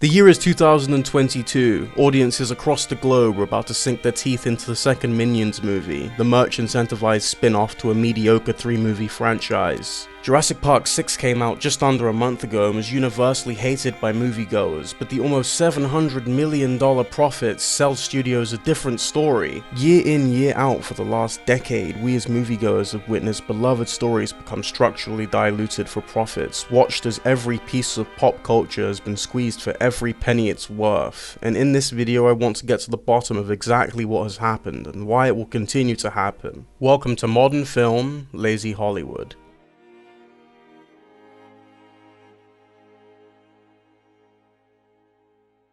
The year is 2022. Audiences across the globe are about to sink their teeth into the second Minions movie, the merch-incentivized spin-off to a mediocre 3-movie franchise. Jurassic Park 6 came out just under a month ago and was universally hated by moviegoers, but the almost $700 million profits sell studios a different story. Year in, year out for the last decade, we as moviegoers have witnessed beloved stories become structurally diluted for profits, watched as every piece of pop culture has been squeezed for every penny it's worth. And in this video I want to get to the bottom of exactly what has happened and why it will continue to happen. Welcome to Modern Film, Lazy Hollywood.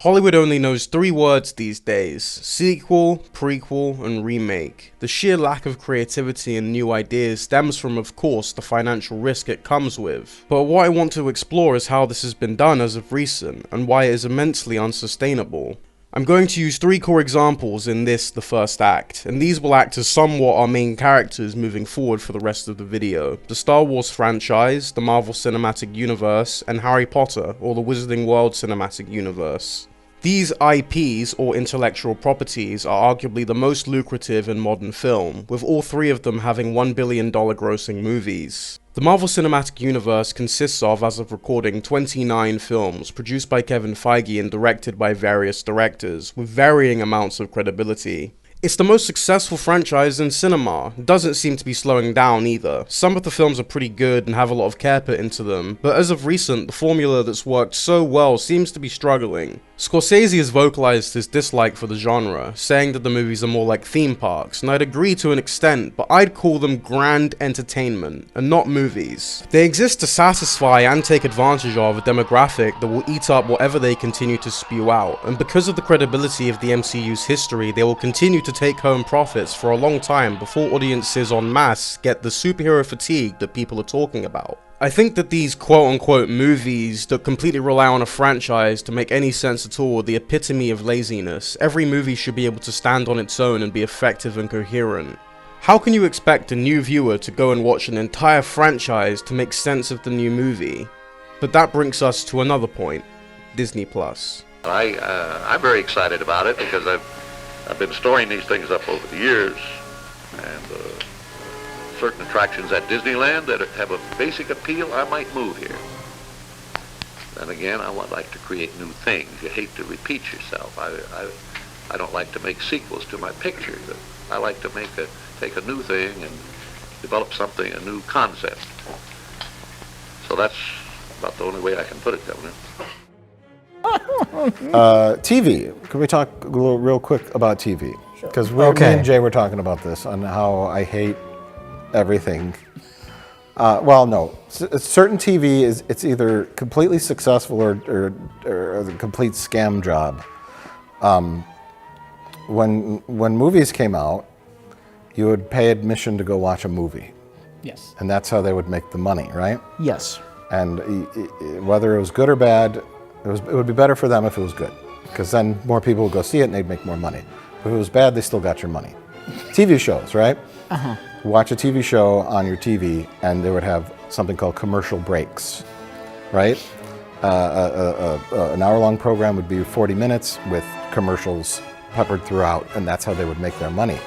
Hollywood only knows 3 words these days: sequel, prequel, and remake. The sheer lack of creativity and new ideas stems from, of course, the financial risk it comes with. But what I want to explore is how this has been done as of recent, and why it is immensely unsustainable. I'm going to use 3 core examples in this, the first act, and these will act as somewhat our main characters moving forward for the rest of the video. The Star Wars franchise, the Marvel Cinematic Universe, and Harry Potter, or the Wizarding World Cinematic Universe. These IPs, or intellectual properties, are arguably the most lucrative in modern film, with all 3 of them having $1 billion grossing movies. The Marvel Cinematic Universe consists of, as of recording, 29 films, produced by Kevin Feige and directed by various directors, with varying amounts of credibility. It's the most successful franchise in cinema. It doesn't seem to be slowing down either. Some of the films are pretty good and have a lot of care put into them, but as of recent, the formula that's worked so well seems to be struggling. Scorsese has vocalized his dislike for the genre, saying that the movies are more like theme parks, and I'd agree to an extent, but I'd call them grand entertainment, and not movies. They exist to satisfy and take advantage of a demographic that will eat up whatever they continue to spew out, and because of the credibility of the MCU's history, they will continue to take home profits for a long time before audiences en masse get the superhero fatigue that people are talking about. I think that these quote-unquote movies that completely rely on a franchise to make any sense at all are the epitome of laziness. Every movie should be able to stand on its own and be effective and coherent. How can you expect a new viewer to go and watch an entire franchise to make sense of the new movie? But that brings us to another point: Disney+. I'm very excited about it because I've been storing these things up over the years, and certain attractions at Disneyland that have a basic appeal, I might move here. Then again, I would like to create new things. You hate to repeat yourself. I don't like to make sequels to my pictures. I like to take a new thing and develop something, a new concept. So that's about the only way I can put it, Governor. TV. Can we talk real quick about TV? Because me and Jay were talking about this, on how I hate everything. Well, no. Certain TV it's either completely successful or a complete scam job. When movies came out, you would pay admission to go watch a movie. Yes. And that's how they would make the money, right? Yes. And whether it was good or bad, it would be better for them if it was good, because then more people would go see it and they'd make more money. If it was bad, they still got your money. TV shows, right? Uh-huh. Watch a TV show on your TV and they would have something called commercial breaks, right? An hour-long program would be 40 minutes with commercials peppered throughout, and that's how they would make their money.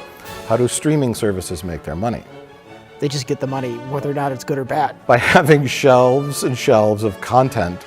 How do streaming services make their money? They just get the money, whether or not it's good or bad. By having shelves and shelves of content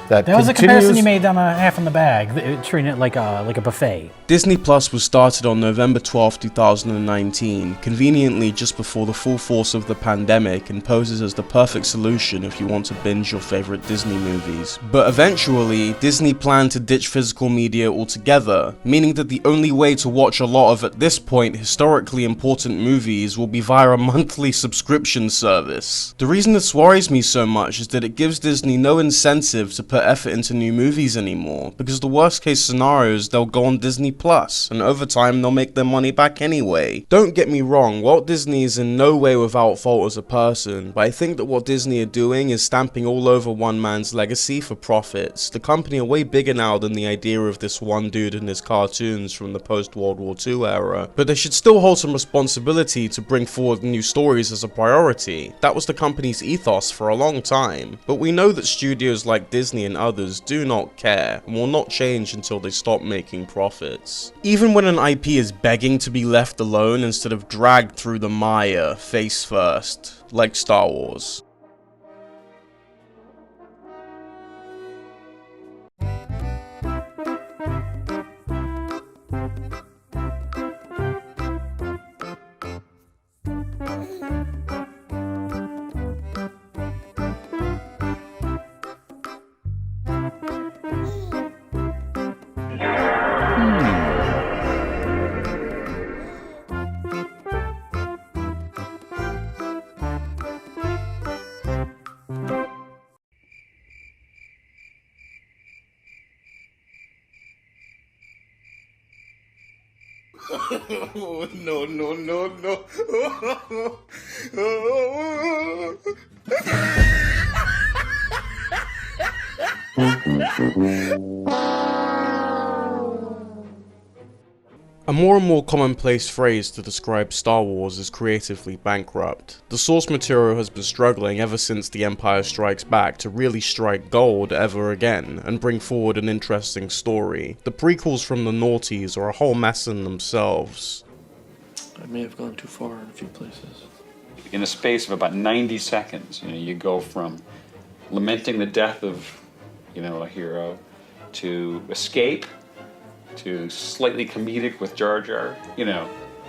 that was a comparison you made on a half in the bag, treating it like a buffet. Disney Plus was started on November 12, 2019, conveniently just before the full force of the pandemic, and poses as the perfect solution if you want to binge your favorite Disney movies. But eventually, Disney planned to ditch physical media altogether, meaning that the only way to watch a lot of, at this point, historically important movies will be via a monthly subscription service. The reason this worries me so much is that it gives Disney no incentive to put effort into new movies anymore, because the worst case scenario is they'll go on Disney Plus, and over time they'll make their money back anyway. Don't get me wrong, Walt Disney is in no way without fault as a person, but I think that what Disney are doing is stamping all over one man's legacy for profits. The company are way bigger now than the idea of this one dude and his cartoons from the post-World War II era, but they should still hold some responsibility to bring forward new stories as a priority. That was the company's ethos for a long time, but we know that studios like Disney Disney and others do not care and will not change until they stop making profits. Even when an IP is begging to be left alone instead of dragged through the mire face first, like Star Wars. Oh, no, no, no, no. A more and more commonplace phrase to describe Star Wars is creatively bankrupt. The source material has been struggling ever since The Empire Strikes Back to really strike gold ever again, and bring forward an interesting story. The prequels from the noughties are a whole mess in themselves. I may have gone too far in a few places. In a space of about 90 seconds, you go from lamenting the death of, a hero, to escape, to slightly comedic with Jar Jar, to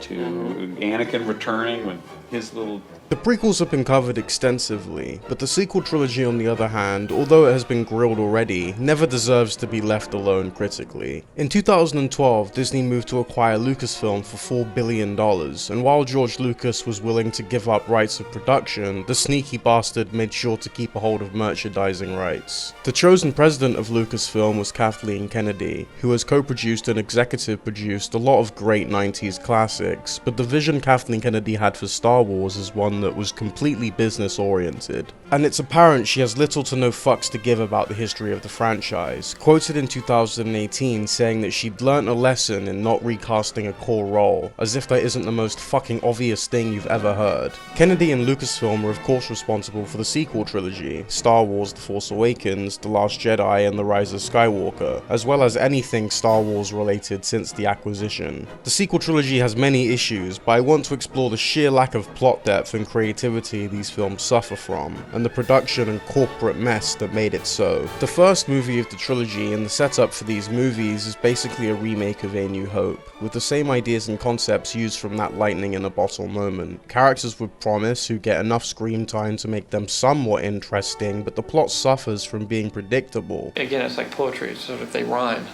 Anakin returning with his little... The prequels have been covered extensively, but the sequel trilogy on the other hand, although it has been grilled already, never deserves to be left alone critically. In 2012, Disney moved to acquire Lucasfilm for $4 billion, and while George Lucas was willing to give up rights of production, the sneaky bastard made sure to keep a hold of merchandising rights. The chosen president of Lucasfilm was Kathleen Kennedy, who has co-produced and executive produced a lot of great 90s classics, but the vision Kathleen Kennedy had for Star Wars is one that was completely business oriented. And it's apparent she has little to no fucks to give about the history of the franchise, quoted in 2018 saying that she'd learnt a lesson in not recasting a core role, as if that isn't the most fucking obvious thing you've ever heard. Kennedy and Lucasfilm are of course responsible for the sequel trilogy, Star Wars The Force Awakens, The Last Jedi and The Rise of Skywalker, as well as anything Star Wars related since the acquisition. The sequel trilogy has many issues, but I want to explore the sheer lack of plot depth and creativity these films suffer from, and the production and corporate mess that made it so. The first movie of the trilogy and the setup for these movies is basically a remake of A New Hope, with the same ideas and concepts used from that lightning in a bottle moment. Characters with promise who get enough screen time to make them somewhat interesting, but the plot suffers from being predictable. Again, it's like poetry, it's sort of they rhyme.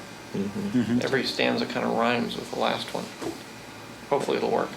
Every stanza kind of rhymes with the last one. Hopefully it'll work.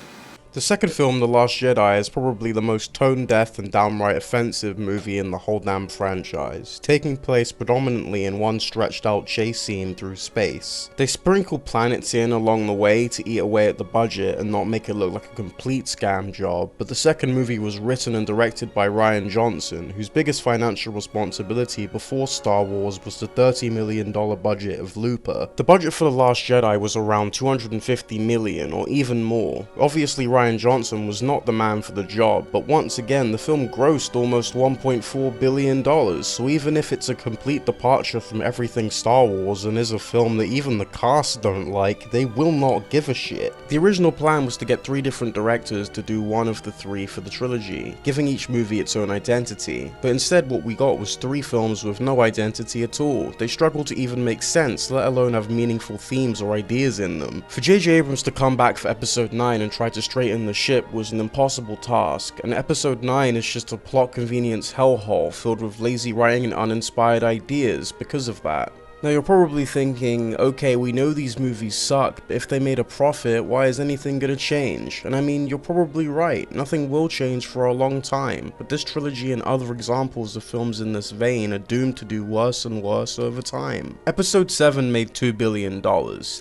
The second film, The Last Jedi, is probably the most tone-deaf and downright offensive movie in the whole damn franchise, taking place predominantly in one stretched-out chase scene through space. They sprinkle planets in along the way to eat away at the budget and not make it look like a complete scam job, but the second movie was written and directed by Rian Johnson, whose biggest financial responsibility before Star Wars was the $30 million budget of Looper. The budget for The Last Jedi was around $250 million, or even more. Obviously, Rian Johnson was not the man for the job, but once again the film grossed almost $1.4 billion, so even if it's a complete departure from everything Star Wars and is a film that even the cast don't like, they will not give a shit. The original plan was to get 3 different directors to do one of the 3 for the trilogy, giving each movie its own identity, but instead what we got was 3 films with no identity at all. They struggled to even make sense, let alone have meaningful themes or ideas in them. For JJ Abrams to come back for episode 9 and try to straighten the ship was an impossible task, and episode 9 is just a plot convenience hellhole filled with lazy writing and uninspired ideas because of that. Now you're probably thinking, okay, we know these movies suck, but if they made a profit, why is anything gonna change? And I mean, you're probably right, nothing will change for a long time, but this trilogy and other examples of films in this vein are doomed to do worse and worse over time. Episode 7 made $2 billion,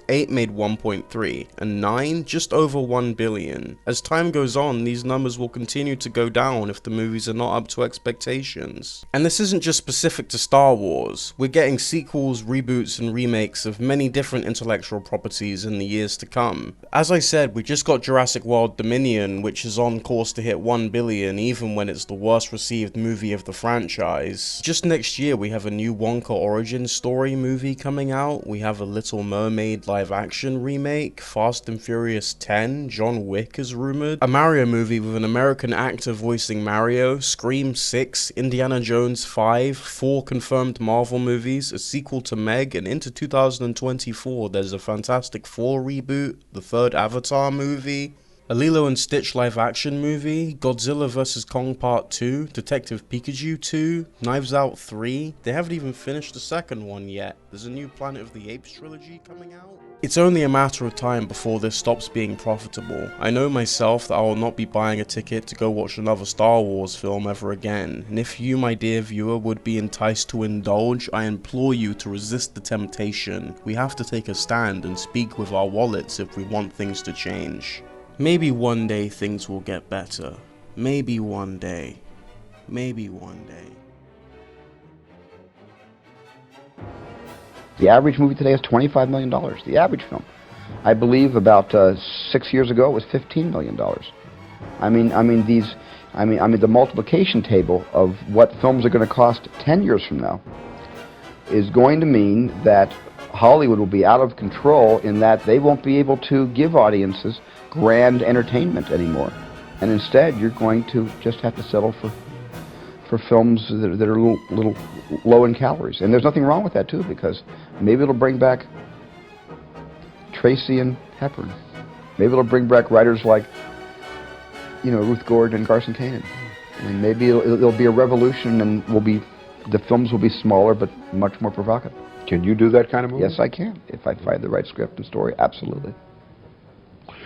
8 made 1.3, and 9 just over $1 billion. As time goes on, these numbers will continue to go down if the movies are not up to expectations. And this isn't just specific to Star Wars, we're getting sequels, reboots and remakes of many different intellectual properties in the years to come. As I said, we just got Jurassic World Dominion, which is on course to hit 1 billion even when it's the worst received movie of the franchise. Just next year we have a new Wonka origin story movie coming out, we have a Little Mermaid live action remake, Fast and Furious 10, John Wick is rumoured, a Mario movie with an American actor voicing Mario, Scream 6, Indiana Jones 5, 4 confirmed Marvel movies, a sequel to Meg, and into 2024 there's a Fantastic Four reboot, the third Avatar movie, a Lilo and Stitch live action movie, Godzilla vs. Kong Part 2, Detective Pikachu 2, Knives Out 3, they haven't even finished the second one yet, there's a new Planet of the Apes trilogy coming out. It's only a matter of time before this stops being profitable. I know myself that I will not be buying a ticket to go watch another Star Wars film ever again, and if you, my dear viewer, would be enticed to indulge, I implore you to resist the temptation. We have to take a stand and speak with our wallets if we want things to change. Maybe one day things will get better. Maybe one day. Maybe one day. The average movie today is $25 million, the average film. I believe about 6 years ago it was $15 million. I mean the multiplication table of what films are going to cost 10 years from now is going to mean that Hollywood will be out of control in that they won't be able to give audiences grand entertainment anymore. And instead you're going to just have to settle for films that are a little low in calories. And there's nothing wrong with that too, because maybe it'll bring back Tracy and Hepburn. Maybe it'll bring back writers like, you know, Ruth Gordon and Carson Kanan. And maybe it'll be a revolution, and the films will be smaller but much more provocative. Can you do that kind of movie? Yes, I can. If I find the right script and story, absolutely.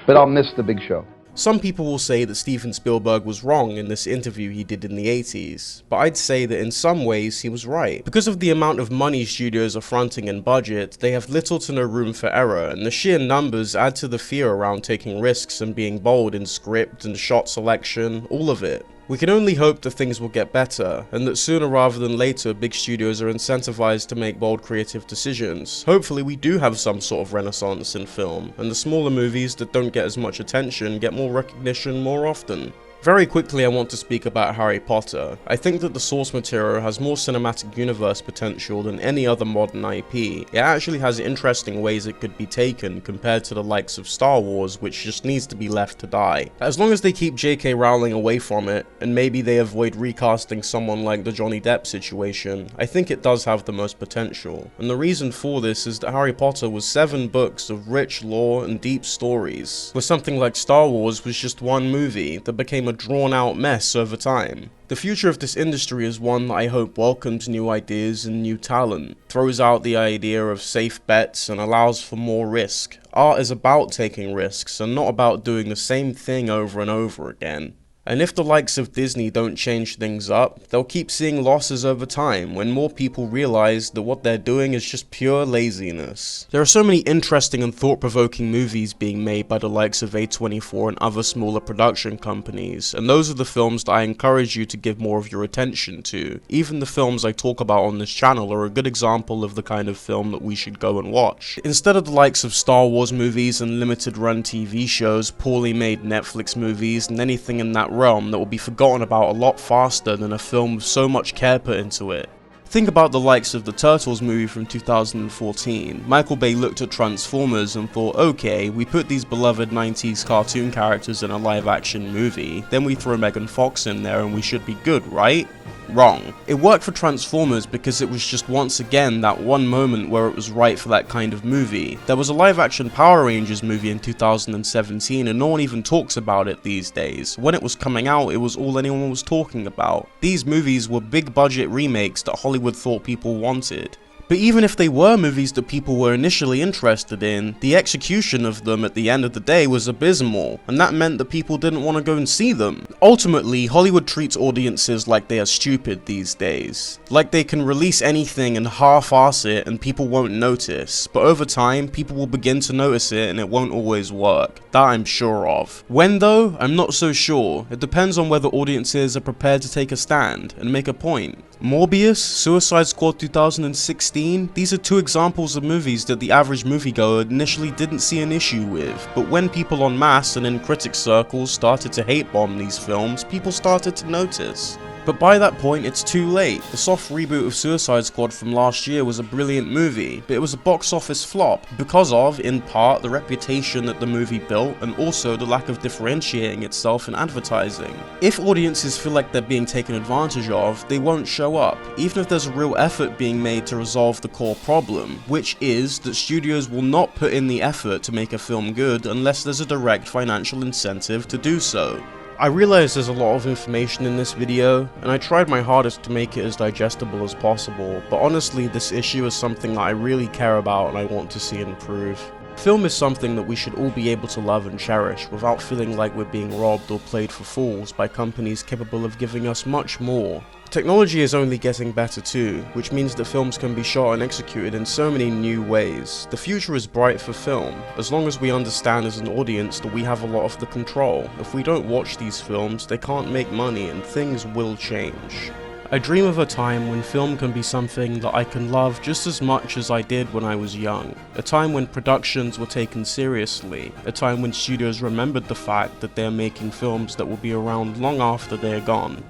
But I'll miss the big show. Some people will say that Steven Spielberg was wrong in this interview he did in the 80s, but I'd say that in some ways he was right. Because of the amount of money studios are fronting and budget, they have little to no room for error, and the sheer numbers add to the fear around taking risks and being bold in script and shot selection, all of it. We can only hope that things will get better, and that sooner rather than later big studios are incentivized to make bold creative decisions. Hopefully we do have some sort of renaissance in film, and the smaller movies that don't get as much attention get more recognition more often. Very quickly I want to speak about Harry Potter. I think that the source material has more cinematic universe potential than any other modern IP. It actually has interesting ways it could be taken compared to the likes of Star Wars, which just needs to be left to die. As long as they keep JK Rowling away from it, and maybe they avoid recasting someone like the Johnny Depp situation, I think it does have the most potential. And the reason for this is that Harry Potter was 7 books of rich lore and deep stories, where something like Star Wars was just one movie that became a drawn-out mess over time. The future of this industry is one that I hope welcomes new ideas and new talent, throws out the idea of safe bets and allows for more risk. Art is about taking risks and not about doing the same thing over and over again. And if the likes of Disney don't change things up, they'll keep seeing losses over time when more people realize that what they're doing is just pure laziness. There are so many interesting and thought-provoking movies being made by the likes of A24 and other smaller production companies, and those are the films that I encourage you to give more of your attention to. Even the films I talk about on this channel are a good example of the kind of film that we should go and watch. Instead of the likes of Star Wars movies and limited-run TV shows, poorly made Netflix movies, and anything in that realm that will be forgotten about a lot faster than a film with so much care put into it. Think about the likes of the Turtles movie from 2014. Michael Bay looked at Transformers and thought, okay, we put these beloved 90s cartoon characters in a live action movie, then we throw Megan Fox in there and we should be good, right? Wrong. It worked for Transformers because it was just once again that one moment where it was right for that kind of movie. There was a live action Power Rangers movie in 2017 and no one even talks about it these days. When it was coming out, it was all anyone was talking about. These movies were big budget remakes that Hollywood thought people wanted. But even if they were movies that people were initially interested in, the execution of them at the end of the day was abysmal, and that meant that people didn't want to go and see them. Ultimately, Hollywood treats audiences like they are stupid these days. Like they can release anything and half-ass it and people won't notice, but over time, people will begin to notice it and it won't always work. That I'm sure of. When though, I'm not so sure. It depends on whether audiences are prepared to take a stand and make a point. Morbius, Suicide Squad 2016, these are two examples of movies that the average moviegoer initially didn't see an issue with, but when people en masse and in critic circles started to hate bomb these films, people started to notice. But by that point, it's too late. The soft reboot of Suicide Squad from last year was a brilliant movie, but it was a box office flop because of, in part, the reputation that the movie built and also the lack of differentiating itself in advertising. If audiences feel like they're being taken advantage of, they won't show up, even if there's a real effort being made to resolve the core problem, which is that studios will not put in the effort to make a film good unless there's a direct financial incentive to do so. I realize there's a lot of information in this video, and I tried my hardest to make it as digestible as possible, but honestly this issue is something that I really care about and I want to see improve. Film is something that we should all be able to love and cherish without feeling like we're being robbed or played for fools by companies capable of giving us much more. Technology is only getting better too, which means that films can be shot and executed in so many new ways. The future is bright for film, as long as we understand as an audience that we have a lot of the control. If we don't watch these films, they can't make money and things will change. I dream of a time when film can be something that I can love just as much as I did when I was young. A time when productions were taken seriously. A time when studios remembered the fact that they're making films that will be around long after they're gone.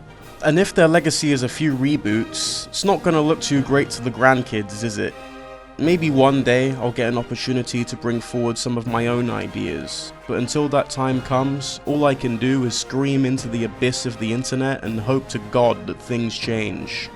And if their legacy is a few reboots, it's not gonna look too great to the grandkids, is it? Maybe one day I'll get an opportunity to bring forward some of my own ideas, but until that time comes, all I can do is scream into the abyss of the internet and hope to God that things change.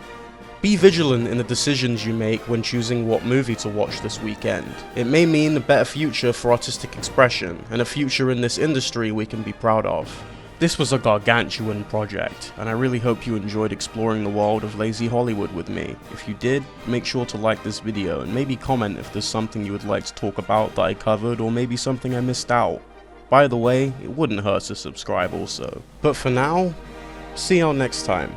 Be vigilant in the decisions you make when choosing what movie to watch this weekend. It may mean a better future for artistic expression, and a future in this industry we can be proud of. This was a gargantuan project, and I really hope you enjoyed exploring the world of lazy Hollywood with me. If you did, make sure to like this video and maybe comment if there's something you would like to talk about that I covered or maybe something I missed out. By the way, it wouldn't hurt to subscribe also. But for now, see y'all next time.